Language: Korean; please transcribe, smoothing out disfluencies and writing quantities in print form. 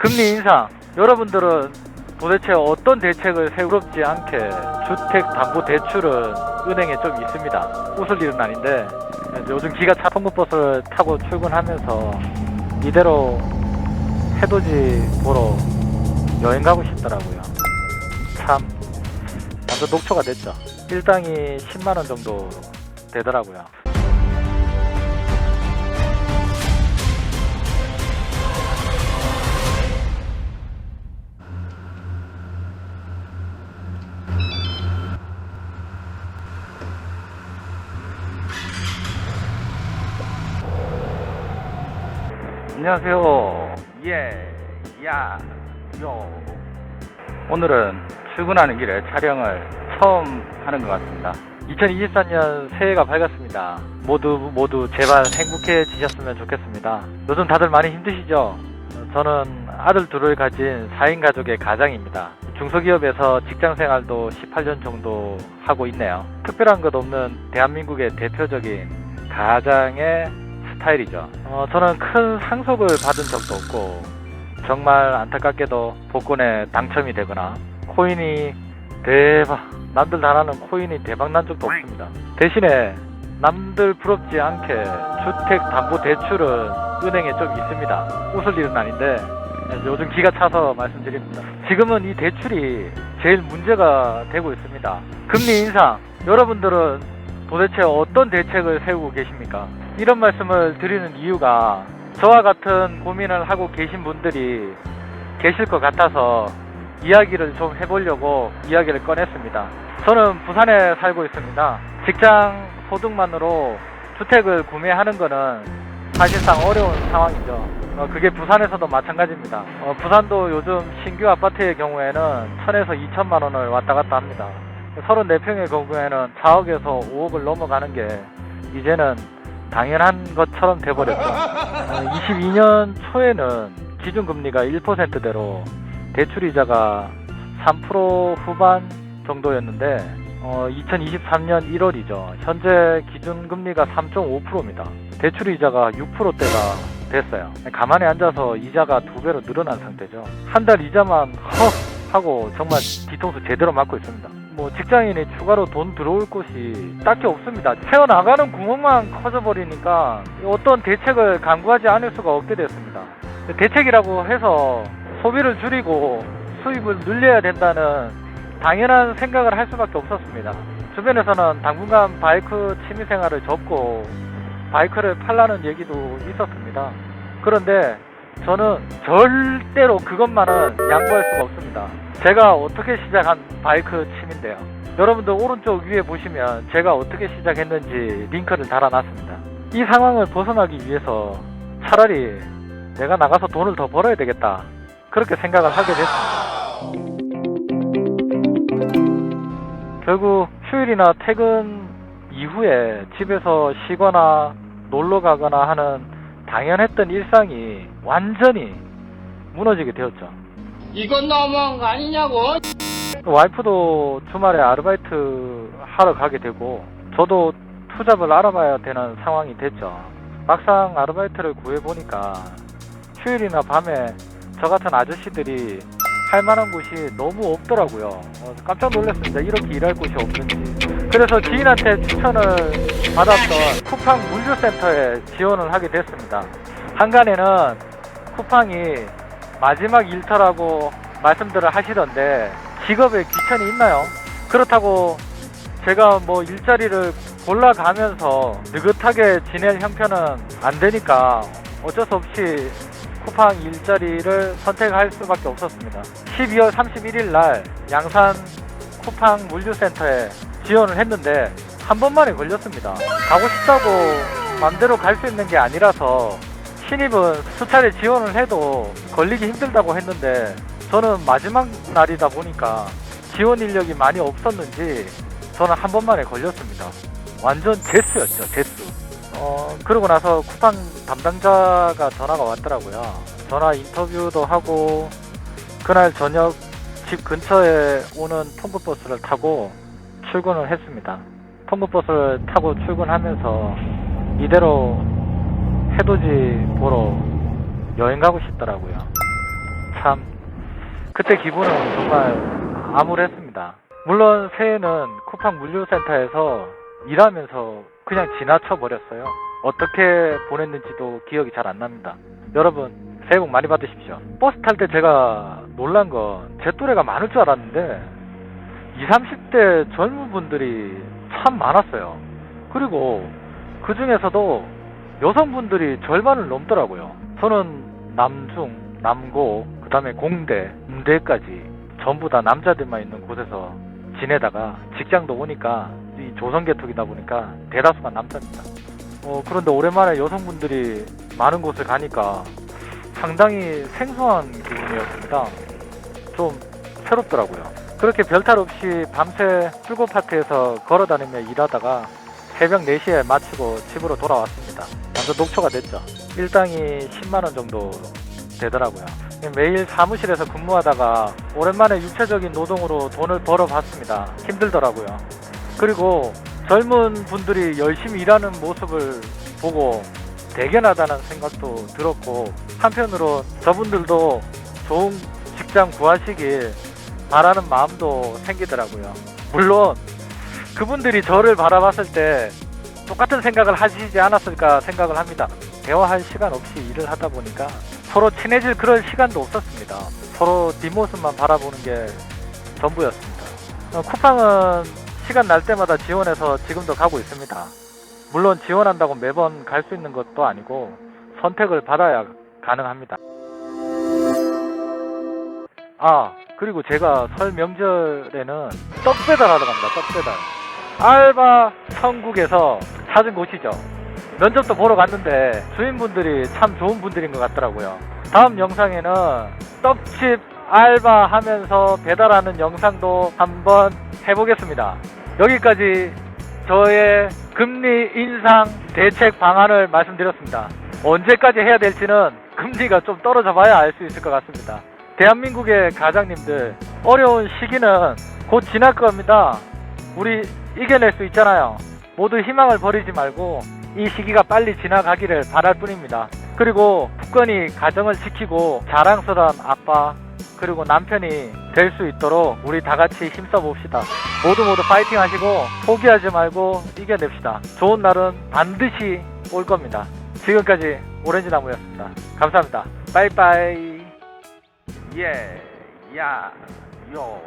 금리 인상, 여러분들은 도대체 어떤 대책을 세우지 않게 주택담보대출은 은행에 좀 있습니다. 웃을 일은 아닌데 요즘 기가차 통근버스를 타고 출근하면서 이대로 해돋이 보러 여행 가고 싶더라고요. 참 완전 녹초가 됐죠. 일당이 10만원 정도 되더라고요. 안녕하세요. 오늘은 출근하는 길에 촬영을 처음 하는 것 같습니다. 2024년 새해가 밝았습니다. 모두 제발 행복해지셨으면 좋겠습니다. 요즘 다들 많이 힘드시죠? 저는 아들 둘을 가진 4인 가족의 가장입니다. 중소기업에서 직장생활도 18년 정도 하고 있네요. 특별한 것 없는 대한민국의 대표적인 가장의 스타일이죠. 저는 큰 상속을 받은 적도 없고 정말 안타깝게도 복권에 당첨이 되거나 코인이 남들 다 나는 코인이 대박 난 적도 없습니다. 대신에 남들 부럽지 않게 주택담보대출은 은행에 좀 있습니다. 웃을 일은 아닌데 요즘 기가 차서 말씀드립니다. 지금은 이 대출이 제일 문제가 되고 있습니다. 금리 인상, 여러분들은 도대체 어떤 대책을 세우고 계십니까? 이런 말씀을 드리는 이유가 저와 같은 고민을 하고 계신 분들이 계실 것 같아서 이야기를 좀 해보려고 이야기를 꺼냈습니다. 저는 부산에 살고 있습니다. 직장 소득만으로 주택을 구매하는 거는 사실상 어려운 상황이죠. 그게 부산에서도 마찬가지입니다. 부산도 요즘 신규 아파트의 경우에는 1000에서 2천만 원을 왔다 갔다 합니다. 34평의 경우에는 4억에서 5억을 넘어가는 게 이제는 당연한 것처럼 돼버렸죠. 22년 초에는 기준금리가 1%대로 대출이자가 3% 후반 정도였는데 2023년 1월이죠. 현재 기준금리가 3.5%입니다. 대출이자가 6%대가 됐어요. 가만히 앉아서 이자가 2배로 늘어난 상태죠. 한 달 이자만 헉 하고 정말 뒤통수 제대로 맞고 있습니다. 직장인이 추가로 돈 들어올 곳이 딱히 없습니다. 새어나가는 구멍만 커져버리니까 어떤 대책을 강구하지 않을 수가 없게 됐습니다. 대책이라고 해서 소비를 줄이고 수입을 늘려야 된다는 당연한 생각을 할 수밖에 없었습니다. 주변에서는 당분간 바이크 취미생활을 접고 바이크를 팔라는 얘기도 있었습니다. 그런데 저는 절대로 그것만은 양보할 수가 없습니다. 제가 어떻게 시작한 바이크 취미인데요. 여러분들 오른쪽 위에 보시면 제가 어떻게 시작했는지 링크를 달아놨습니다. 이 상황을 벗어나기 위해서 차라리 내가 나가서 돈을 더 벌어야 되겠다, 그렇게 생각을 하게 됐습니다. 결국 휴일이나 퇴근 이후에 집에서 쉬거나 놀러 가거나 하는 당연했던 일상이 완전히 무너지게 되었죠. 이건 너무한 거 아니냐고. 와이프도 주말에 아르바이트 하러 가게 되고 저도 투잡을 알아봐야 되는 상황이 됐죠. 막상 아르바이트를 구해보니까 휴일이나 밤에 저 같은 아저씨들이 할 만한 곳이 너무 없더라고요. 깜짝 놀랐습니다. 이렇게 일할 곳이 없는지. 그래서 지인한테 추천을 받았던 쿠팡 물류센터에 지원을 하게 됐습니다. 한간에는 쿠팡이 마지막 일터라고 말씀들을 하시던데 직업에 귀천이 있나요? 그렇다고 제가 일자리를 골라가면서 느긋하게 지낼 형편은 안 되니까 어쩔 수 없이 쿠팡 일자리를 선택할 수밖에 없었습니다. 12월 31일 날 양산 쿠팡 물류센터에 지원을 했는데 한 번만에 걸렸습니다. 가고 싶다고 맘대로 갈 수 있는 게 아니라서 신입은 수차례 지원을 해도 걸리기 힘들다고 했는데 저는 마지막 날이다 보니까 지원 인력이 많이 없었는지 저는 한 번만에 걸렸습니다. 완전 제스였죠, 제스. 그러고 나서 쿠팡 담당자가 전화가 왔더라고요. 전화 인터뷰도 하고 그날 저녁 집 근처에 오는 통근버스를 타고 출근을 했습니다. 통근버스를 타고 출근하면서 이대로 해돋이 보러 여행 가고 싶더라고요. 참 그때 기분은 정말 암울했습니다. 물론 새해는 쿠팡 물류센터에서 일하면서 그냥 지나쳐 버렸어요. 어떻게 보냈는지도 기억이 잘 안 납니다. 여러분 새해 복 많이 받으십시오. 버스 탈 때 제가 놀란 건 제 또래가 많을 줄 알았는데 20, 30대 젊은 분들이 참 많았어요. 그리고 그 중에서도 여성분들이 절반을 넘더라고요. 저는 남중, 남고, 그 다음에 공대, 음대까지 전부 다 남자들만 있는 곳에서 지내다가 직장도 오니까 이 조선계통이다 보니까 대다수가 남자입니다. 그런데 오랜만에 여성분들이 많은 곳을 가니까 상당히 생소한 기분이었습니다. 좀 새롭더라고요. 그렇게 별탈 없이 밤새 출고파트에서 걸어다니며 일하다가 새벽 4시에 마치고 집으로 돌아왔습니다. 완전 녹초가 됐죠. 일당이 10만원 정도 되더라고요. 매일 사무실에서 근무하다가 오랜만에 육체적인 노동으로 돈을 벌어봤습니다. 힘들더라고요. 그리고 젊은 분들이 열심히 일하는 모습을 보고 대견하다는 생각도 들었고, 한편으로 저분들도 좋은 직장 구하시길 바라는 마음도 생기더라고요. 물론 그분들이 저를 바라봤을 때 똑같은 생각을 하시지 않았을까 생각을 합니다. 대화할 시간 없이 일을 하다 보니까 서로 친해질 그런 시간도 없었습니다. 서로 뒷모습만 바라보는 게 전부였습니다. 쿠팡은 시간 날 때마다 지원해서 지금도 가고 있습니다. 물론 지원한다고 매번 갈 수 있는 것도 아니고 선택을 받아야 가능합니다. 그리고 제가 설 명절에는 떡 배달하러 갑니다. 떡 배달. 알바 천국에서 찾은 곳이죠. 면접도 보러 갔는데 주인분들이 참 좋은 분들인 것 같더라고요. 다음 영상에는 떡집 알바하면서 배달하는 영상도 한번 해보겠습니다. 여기까지 저의 금리 인상 대책 방안을 말씀드렸습니다. 언제까지 해야 될지는 금리가 좀 떨어져 봐야 알 수 있을 것 같습니다. 대한민국의 가장님들, 어려운 시기는 곧 지날 겁니다. 우리 이겨낼 수 있잖아요. 모두 희망을 버리지 말고 이 시기가 빨리 지나가기를 바랄 뿐입니다. 그리고 굳건히 가정을 지키고 자랑스러운 아빠 그리고 남편이 될 수 있도록 우리 다 같이 힘써 봅시다. 모두 파이팅 하시고 포기하지 말고 이겨냅시다. 좋은 날은 반드시 올 겁니다. 지금까지 오렌지나무였습니다. 감사합니다. 빠이빠이. 예, 야, 요.